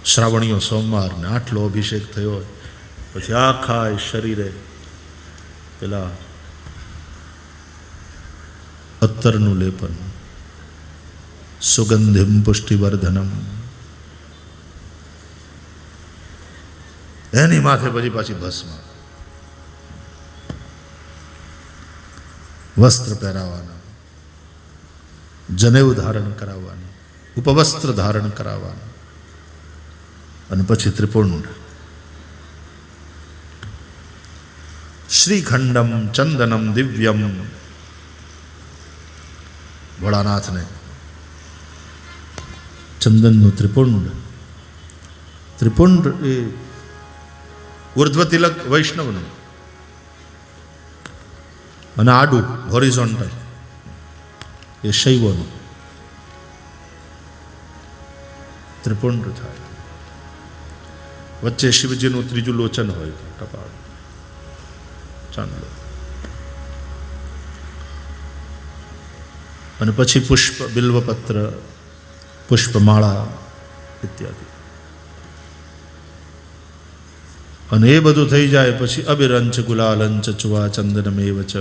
શ્રાવણીયો સોમવાર ને આટલો અભિષેક થયો હોય પછી આખા શરીરે પેલા અત્તરનું લેપન, સુગંધિમ પુષ્ટિવર્ધનમ, એની માથે પછી પાછી ભસ્મ, વસ્ત્ર પહેરાવાના, જનેઉ ધારણ કરાવવાનું, ઉપવસ્ત્ર ધારણ કરાવવાનું, અને પછી ત્રિપુંડ, શ્રીખંડમ ચંદનમ દિવ્યમ. ભોળાનાથને ચંદનનું ત્રિપુંડ, ત્રિપુંડ એ ઉર્ધ્વ તિલક વૈષ્ણવનું અને આડું હોરિઝોન્ટલ એ શૈવોનું ત્રિપુંડ થાય. વચ્ચે શિવજીનું ત્રીજું લોચન હોય, કપાળ, ચાંદલો, અને પછી પુષ્પ, બિલ્વપત્ર, પુષ્પમાળા ઇત્યાદિ. અને એ બધું થઈ જાય પછી અબિરંચ ગુલાલંચ ચુવા ચંદનમેવ ચ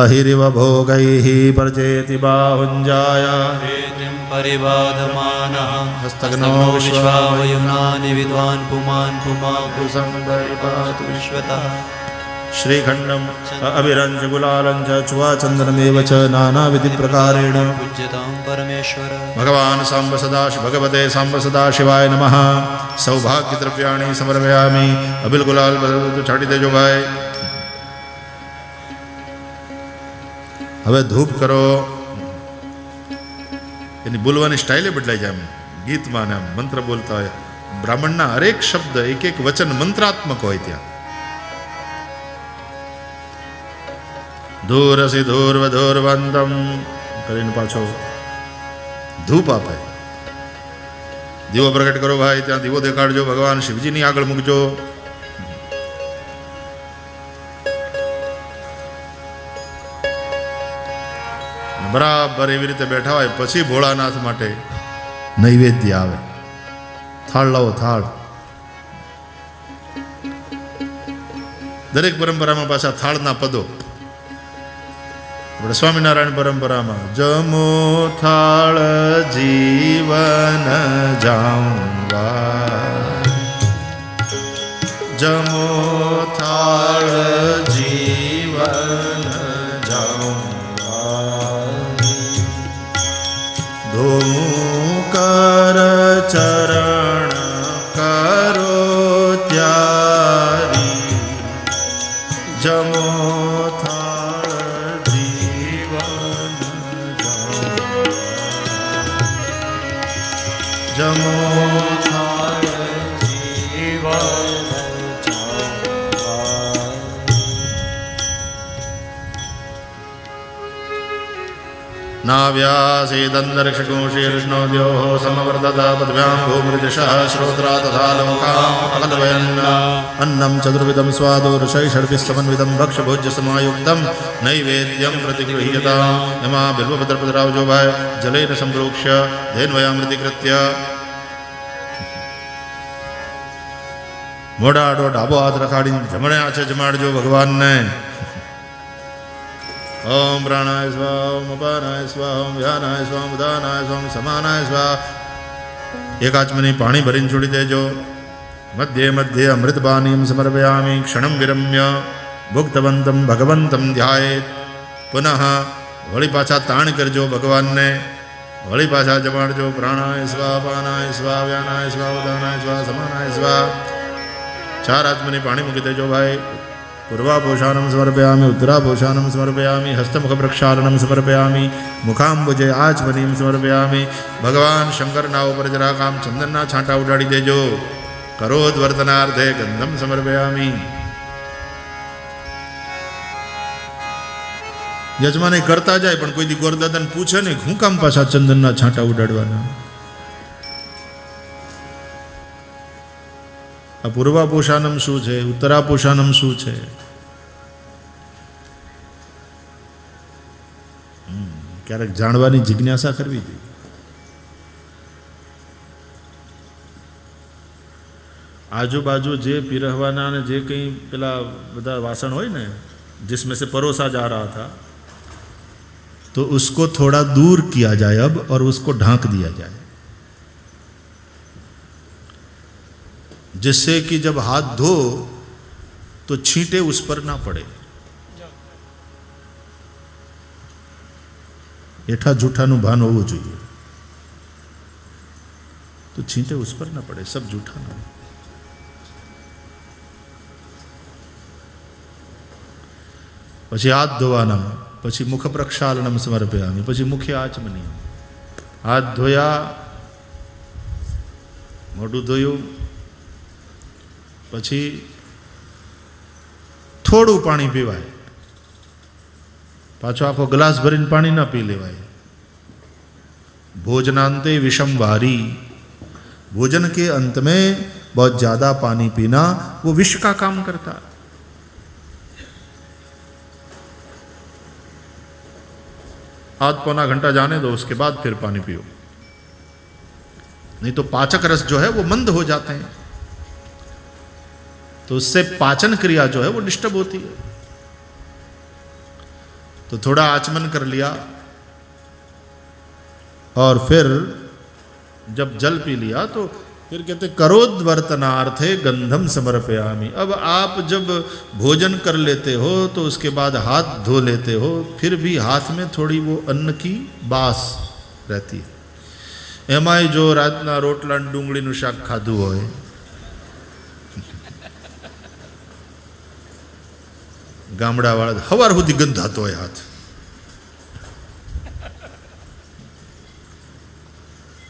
અહિરિવ ભોગૈઃ પરજેતિ બાહુંજાયા પરિબાધમાનઃ હસ્તગ્નો વિશ્વાવયુનાનિ વિદ્વાન પુમાન પુમાભુસં પરિપાતુ વિશ્વતઃ. શ્રીખંડમ અબિરંચ ગુલાલંચ ચુવા ચંદનમેવ ચ નાનાવિધિ પ્રકારેણ પૂજ્યતાં પરમેશ્વર. ભગવાન સાંબ સદા ભગવતે સાંબ સદા શિવાય નમઃ. સૌભાગ્ય દ્રવ્યાણી સમર્પયામિ. અબિલ ગુલાલ બધું છાડી દેજો ભાઈ. હવે ધૂપ કરો. એની બોલવાની સ્ટાઇલે બદલાઈ જાય. એમ ગીતમાં ને મંત્ર બોલતા હોય. બ્રાહ્મણના હરેક શબ્દ, એક એક વચન મંત્રાત્મક હોય. ત્યાં ધૂરસી ધૂર્વધૂર્વંતમ કરીને પાછો ધૂપ આપે. દીવો પ્રગટ કરો ભાઈ. ત્યાં દીવો દેખાડજો. ભગવાન શિવજીની આગળ મૂકજો. બરાબર એવી રીતે બેઠા હોય પછી ભોળાનાથ માટે નૈવેદ્ય આવે. થાળ લાવો, થાળ. દરેક પરંપરામાં પાછા થાળના પદો. આપણે સ્વામિનારાયણ પરંપરામાં જમો થાળ જીવન જામવા, જમો થાળ જીવન જામવા, ધોમું કર ચરણ કરો ત્યારી, જમો જમો થાળ જીવન જામવા. નાવ્યાસેદંદર્ક્ષકો શીર્ષ્ણોદ્યોઃ સમવર્ધતા પદ્ભ્યાં ભૂમૃજશઃ શ્રોત્રા તથા લોકાં અકલ્પયન્. અન્નમ ચતુર્વિધમ સ્વાદોરસૈ ષડ્ભિः સમન્વિતમ ભક્ષ્યભોજ્ય સમાયુક્તમ નૈવેદ્યમ પ્રતિગૃહ્યતામ. એમાં બિલ્વપત્ર પધરાવજો ભાઈ. જલૈન સંપ્રોક્ષ્ય ધેન્વયામૃતિકૃત્ય. મોઢા આડો ડાબો હાથ રખાડીને જમણે હાથે જમાડજો ભગવાનને. ઓમ પ્રાણાય સ્વાહા, ઓમ અપાનાય સ્વાહા, ઓમ વ્યાનાય સ્વાહા, ઓમ ઉદાનાય સ્વાહા, ઓમ સમાનાય સ્વાહા. એક આચમની પાણી ભરીને છોડી દેજો. મધ્યે મધ્યે અમૃતપાનીમ સમર્પયામિ. ક્ષણમ વિરમ્ય ભુક્તવંતમ ભગવંતમ ધ્યાયેત. પુનઃ વળી પાછા તાણ કરજો ભગવાનને. વળી પાછા જમાડજો. પ્રાણાય સ્વાહા, અપાનાય સ્વાહા, વ્યાનાય સ્વાહા, ઉદાનાય સ્વાહા, સમાનાય સ્વાહા. ચાર આચમની પાણી મૂકી દેજો ભાઈ. પૂર્વાભૂષાનમ સમર્પયામિ, ઉત્તરાભૂષાનમ સમર્પયામિ, હસ્તમુખ પ્રક્ષાલનમ સમર્પયામિ, મુખાંબુજે આચમનીમ સમર્પયામિ. ભગવાન શંકરના ઉપર જરાક આમ ચંદનના છાંટા ઉડાડી દેજો. કરોદ્વર્તનાર્થે ગંધમ સમર્પયામિ. યજમાને કરતા જાય પણ કોઈ દી ગોરદાદાને પૂછે નહીં હું કામ પાછા ચંદનના છાંટા ઉડાડવાના. આ પૂર્વાપોષાનમ શું છે, ઉત્તરાપોષાનમ શું છે? ક્યારેક જાણવાની જિજ્ઞાસા કરવી જોઈએ. આજુબાજુ જે પીરહવાના ને જે કંઈ પેલા બધા વાસણ હોય ને जिसमें से परोसा जा रहा था, तो उसको थोड़ा दूर किया जाए अब और उसको ढांक दिया जाए, जिससे कि जब हाथ धो तो छींटे उस पर ना पड़े। एठा जूठाનું ભાન હોવું જોઈએ, तो छींटे उस पर ना पड़े, सब जूठा ना। પછી હાથ ધોવાના, પછી મુખ પ્રક્ષાલનમ સમર્પયામિ, પછી મુખ્ય આચમનીય, હાથ ધોયા, મોઢું ધોયું, પછી થોડું પાણી પીવાય, પાછો આખો ગ્લાસ ભરીને પાણી ના પી લેવાય। भोजनांते विषम वारी, भोजन के अंत में बहुत ज्यादा पानी पीना वो विष का काम करता है। आध पौना घंटा जाने दो, उसके बाद फिर पानी पियो, नहीं तो पाचक रस जो है वो मंद हो जाते हैं, तो उससे पाचन क्रिया जो है वो डिस्टर्ब होती है। तो थोड़ा आचमन कर लिया और फिर जब जल पी लिया तो फिर कहते करोद्वर्तनार्थे गंधम समर्पयामि। अब आप जब भोजन कर लेते हो तो उसके बाद हाथ धो लेते हो, फिर भी हाथ में थोड़ी वो अन्न की बास रहती है। एमाय जो रातना रोटला डूंगळीनुं शाक खाधुं होय, गामडावाळा हवार सुधी गंधातो होय हाथ,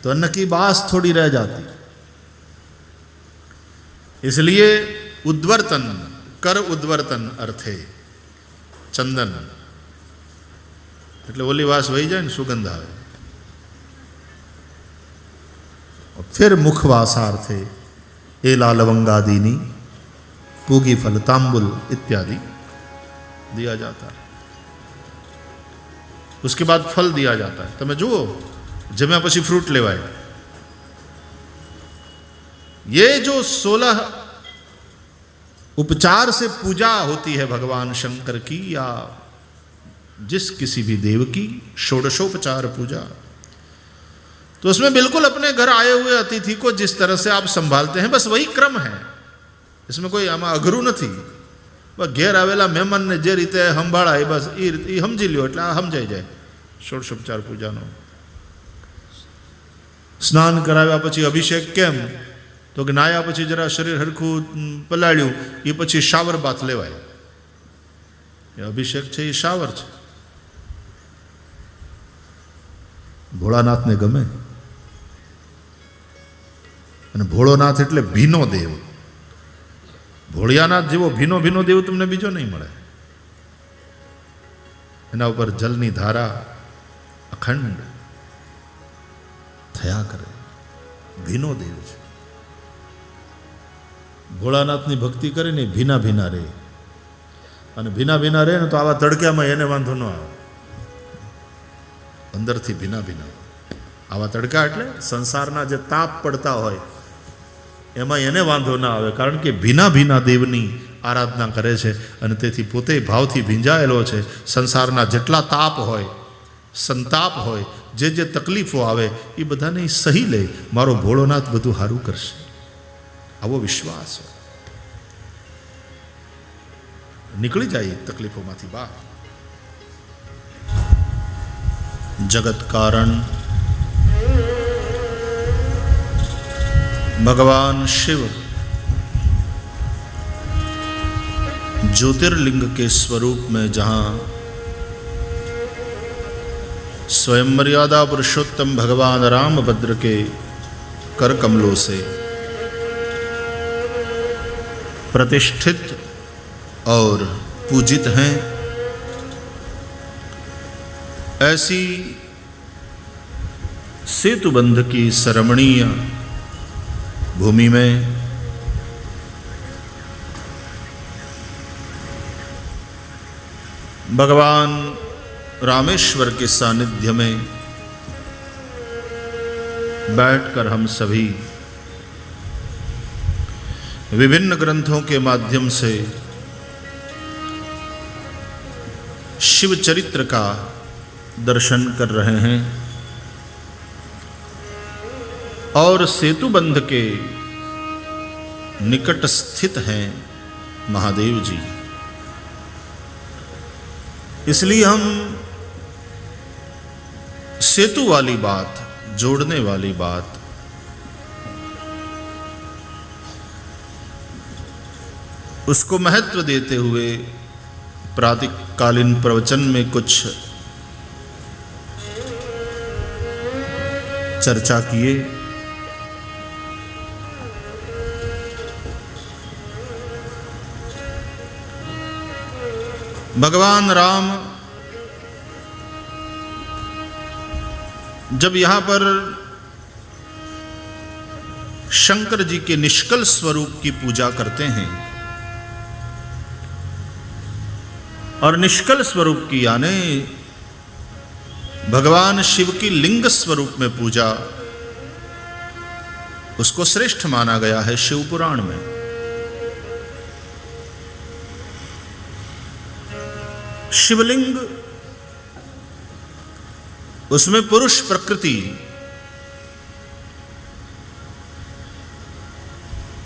तो अन्न की बास थोड़ी रह जाती। इसलिए उद्वर्तन, कर उद्वर्तन अर्थे चंदन, એટલે ઓલી વાસ વહી જાય ને સુગંધ આવે। फिर मुखवासार्थे एला लवंगादीनी पूगी फल तांबुल इत्यादि दिया जाता है। उसके बाद फल दिया जाता है। તમે જુઓ, जम्या पछी फ्रूट लेवाय। ये जो 16 उपचार से पूजा होती है भगवान शंकर की या जिस किसी भी देव की, षोडशोपचार पूजा, तो उसमें बिल्कुल अपने घर आए हुए अतिथि को जिस तरह से आप संभालते हैं, बस वही क्रम है। इसमें कोई आमा अघरू नहीं। बस घेर आवेला मेहमान ने जे रीते संभाळाय बस ई समझी ल्यो એટલે આ સમજાઈ જાય। षोडशोपचार पूजानो स्नान कराव्या पछी अभिषेक केम, तो कि नाया पछी जरा शरीर हरखू पलाळ्યું એ પછી શાવર બાથ લેવાય। એ અભિષેક છે, એ શાવર છે। ભોળાનાથને ગમે, અને ભોળોનાથ એટલે ભીનો દેવ। ભોળિયાનાથ જેવો ભીનો ભીનો દેવ તમને બીજો નહીં મળે। એના ઉપર જલની ધારા અખંડ થયા કરે, ભીનો દેવ છે। ભોળાનાથની ભક્તિ કરીને ભીના ભીના રહે, અને ભીના ભીના રહે ને તો આવા તડક્યામાં એને વાંધો ન આવે। અંદરથી ભીના ભીના, આવા તડકા એટલે સંસારના જે તાપ પડતા હોય એમાં એને વાંધો ના આવે, કારણ કે ભીના ભીના દેવની આરાધના કરે છે અને તેથી પોતે ભાવથી ભીંજાયેલો છે। સંસારના જેટલા તાપ હોય, સંતાપ હોય, જે જે તકલીફો આવે એ બધાને સહી લે। મારો ભોળોનાથ બધું સારું કરશે, આવો વિશ્વાસ હોય, નીકળી જાય તકલીફોમાંથી બહાર। जगत कारण भगवान शिव ज्योतिर्लिंग के स्वरूप में जहां स्वयं मर्यादा पुरुषोत्तम भगवान रामभद्र के कर कमलों से प्रतिष्ठित और पूजित हैं, ऐसी सेतुबंध की सरमणीय भूमि में भगवान रामेश्वर के सानिध्य में बैठकर हम सभी विभिन्न ग्रंथों के माध्यम से शिव चरित्र का दर्शन कर रहे हैं और सेतुबंध के निकट स्थित हैं महादेव जी। इसलिए हम सेतु वाली बात, जोड़ने वाली बात, उसको महत्व देते हुए प्रातःकालीन प्रवचन में कुछ चर्चा किए। भगवान राम जब यहां पर शंकर जी के निष्कल स्वरूप की पूजा करते हैं और निष्कल स्वरूप की यानी भगवान शिव की लिंग स्वरूप में पूजा, उसको श्रेष्ठ माना गया है शिव पुराण में। शिवलिंग, उसमें पुरुष प्रकृति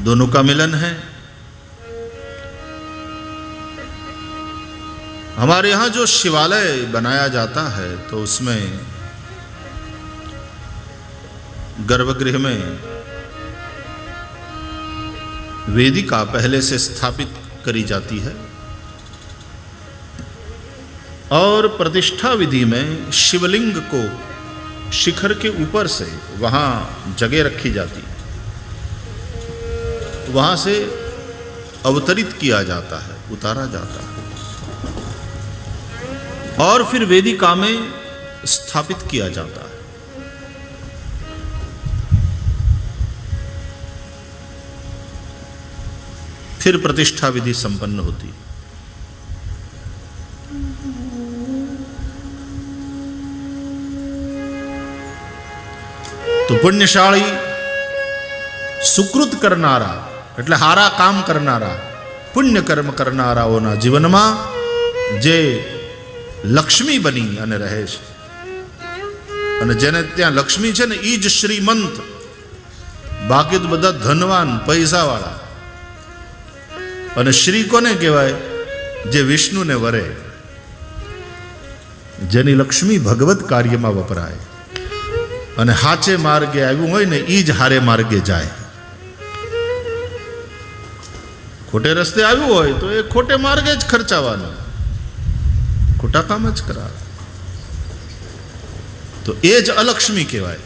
दोनों का मिलन है। हमारे यहां जो शिवालय बनाया जाता है तो उसमें गर्भगृह में वेदिका पहले से स्थापित करी जाती है और प्रतिष्ठा विधि में शिवलिंग को शिखर के ऊपर से वहां जगह रखी जाती है, वहां से अवतरित किया जाता है, उतारा जाता है और फिर वेदिका में स्थापित किया जाता है। फिर प्रतिष्ठा विधि संपन्न होती है। तो पुण्यशाળી સુકૃત કરનારા એટલે હારા કામ કરનારા, પુણ્ય કર્મ કરનારાઓના જીવનમાં જે લક્ષ્મી બની અને રહે છે અને જેને ત્યાં લક્ષ્મી છે ને ઈ જ શ્રીમંત, બાકી તો બધા ધનવાન પૈસાવાળા। અને શ્રી કોને કહેવાય? જે વિષ્ણુને વરે, જેની લક્ષ્મી ભગવત કાર્યમાં વપરાય અને હાચે માર્ગે આવ્યું હોય ને ઈ જ હારે માર્ગે જાય। खोटे रस्ते આવ્યું હોય તો એ ખોટે માર્ગે જ ખર્ચાવાનું, ખોટા કામ જ કરાવે, તો એ જ અલક્ષ્મી કહેવાય।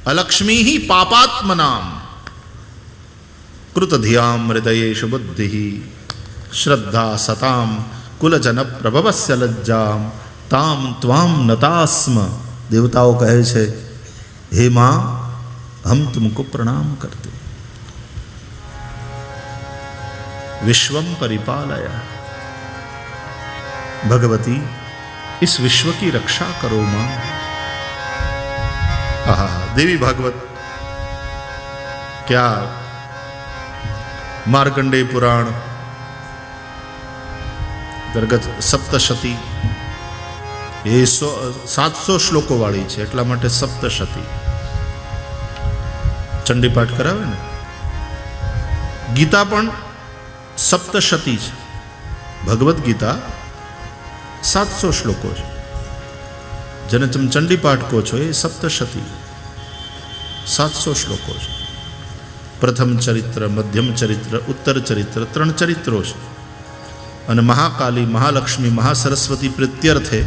अलक्ष्मी ही पापात्मनाम कृतधियाम हृदयेषु बुद्धिः श्रद्धा सताम कुलजन प्रभवस्य लज्जाम ताम त्वाम नतास्म। देवताओं कहे छे, हे मां हम तुमको प्रणाम करते। विश्वम परिपालय, भगवती इस विश्व की रक्षा करो मां। आहा, देवी भागवत क्या मार्कंडेय पुराण अंतर्गत सप्तशती, ये 700 श्लोको वाली है એટલા માટે સપ્તશતી। ચંડી પાઠ કરાવે ને, ગીતા પણ સપ્તશતી છે, ભગવદ ગીતા 700 શ્લોકો છે, જેને તમે ચંડી પાઠ કહો છો એ સપ્તશતી 700 શ્લોકો છે। પ્રથમ ચરિત્ર, મધ્યમ ચરિત્ર, ઉત્તર ચરિત્ર, 3 ચરિત્રો છે અને મહાકાલી, મહાલક્ષ્મી, મહાસરસ્વતી પ્રીત્યર્થે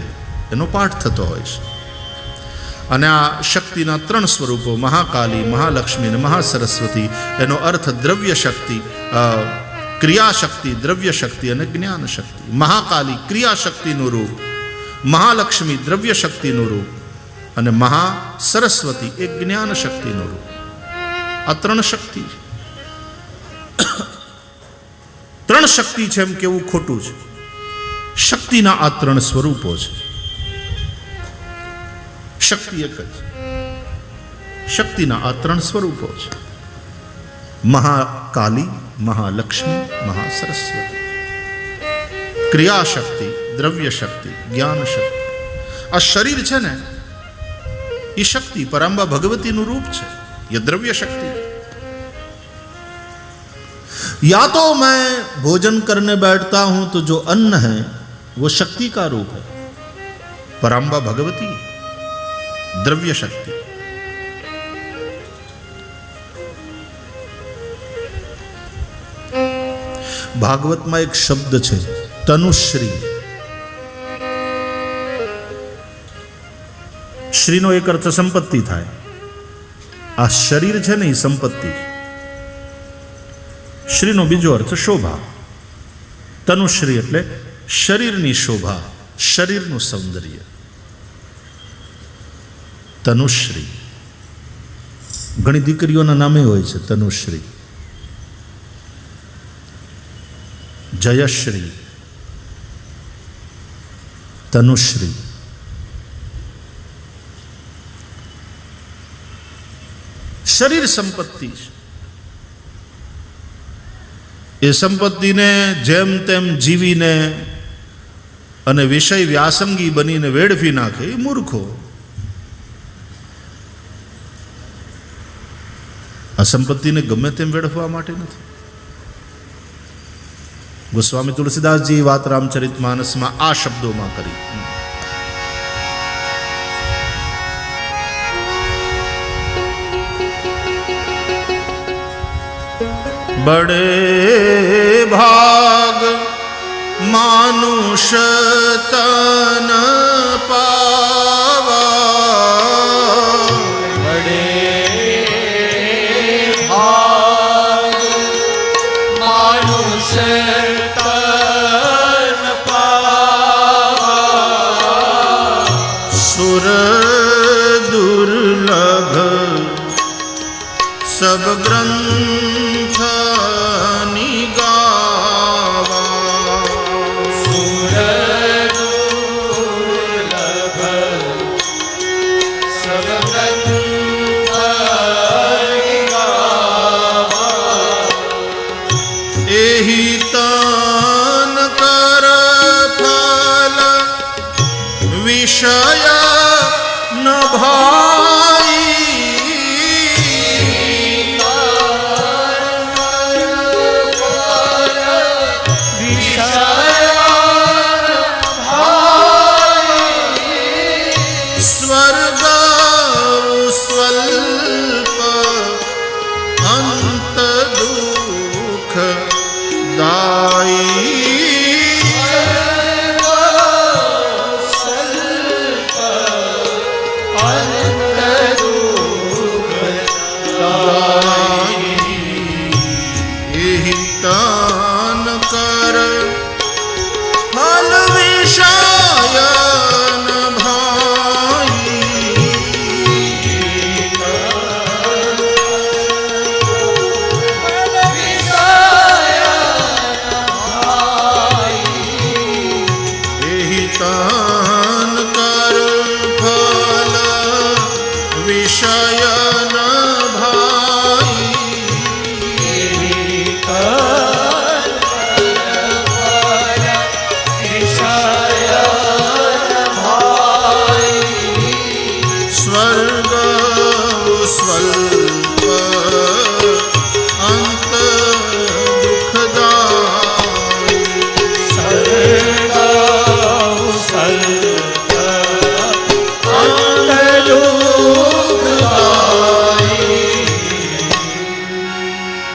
એનો પાઠ થતો હોય છે। અને આ શક્તિના 3 સ્વરૂપો મહાકાલી, મહાલક્ષ્મી અને મહાસરસ્વતી, એનો અર્થ દ્રવ્ય શક્તિ, ક્રિયા શક્તિ, દ્રવ્ય શક્તિ અને જ્ઞાન શક્તિ। મહાકાલી ક્રિયા શક્તિનું રૂપ, મહાલક્ષ્મી દ્રવ્ય શક્તિનું રૂપ અને મહાસરસ્વતી એ જ્ઞાન શક્તિનું રૂપ। આ 3 શક્તિ છે। 3 શક્તિ છે એમ કેવું ખોટું છે। શક્તિના આ 3 સ્વરૂપો છે। શક્તિ એક જ, શક્તિના આ 3 સ્વરૂપો છે। મહાકાલી महालक्ष्मी महासरस्वती. ક્રિયાશક્તિ, દ્રવ્ય શક્તિ, જ્ઞાન શક્તિ. આ શરીર છે ને ये शक्ति परांबा भगवती नु रूप है. ये द्रव्य शक्ति. या तो मैं भोजन करने बैठता हूं तो जो अन्न है वो शक्ति का रूप है, परांबा भगवती द्रव्य शक्ति. भागवत में एक शब्द है तनुश्री. श्रीनो एक अर्थ संपत्ति थाय. आ शरीर है ने संपत्ति. श्रीनो बीजो अर्थ शोभा. तनुश्री एटले शरीरनी शोभा, शरीरનું सौंदर्य. तनुश्री घणी दीकरीओना नामे होय छे. तनुश्री, जयश्री, तनुश्री. शरीर संपत्ति. ये संपत्ति ने जेम तेम जीवी ने अने विषय व्यासंगी बनी ने वेड़फी नाखे ये मूर्खो. आ संपत्ति ने गमे तेम वेड़फवा माटे नथी. गोस्वामी तुलसीदास जी बात रामचरितमानस में आ शब्दों में करी. बड़े भाग मानुष तन पावा. बड़े भाग मानुष तन पावा. सुर दुर्लभ सब ग्रंथ निगा.